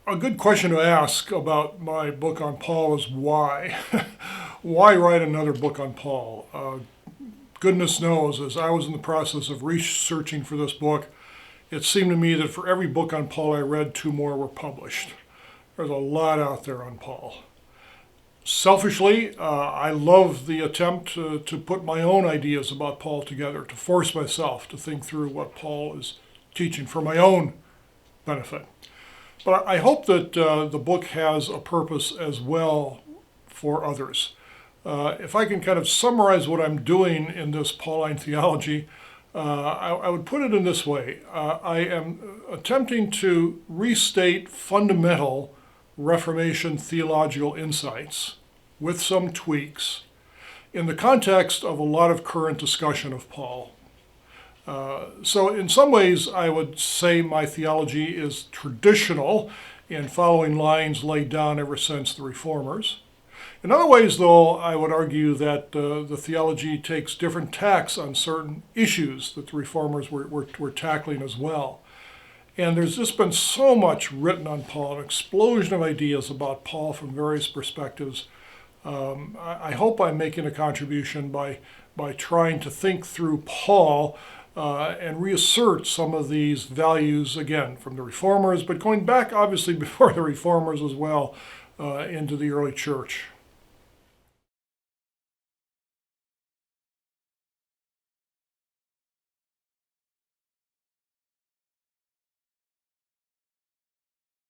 A good question to ask about my book on Paul is why? Why write another book on Paul? Goodness knows, as I was in the process of researching for this book, it seemed to me that for every book on Paul I read, two more were published. There's a lot out there on Paul. Selfishly, I love the attempt to put my own ideas about Paul together, to force myself to think through what Paul is teaching for my own benefit. But I hope that the book has a purpose as well for others. If I can kind of summarize what I'm doing in this Pauline theology, I would put it in this way. I am attempting to restate fundamental Reformation theological insights with some tweaks in the context of a lot of current discussion of Paul. So in some ways, I would say my theology is traditional in following lines laid down ever since the Reformers. In other ways, though, I would argue that the theology takes different tacks on certain issues that the Reformers were tackling as well. And there's just been so much written on Paul, an explosion of ideas about Paul from various perspectives. I hope I'm making a contribution by trying to think through Paul and reassert some of these values, again, from the Reformers, but going back, obviously, before the Reformers as well, into the early church.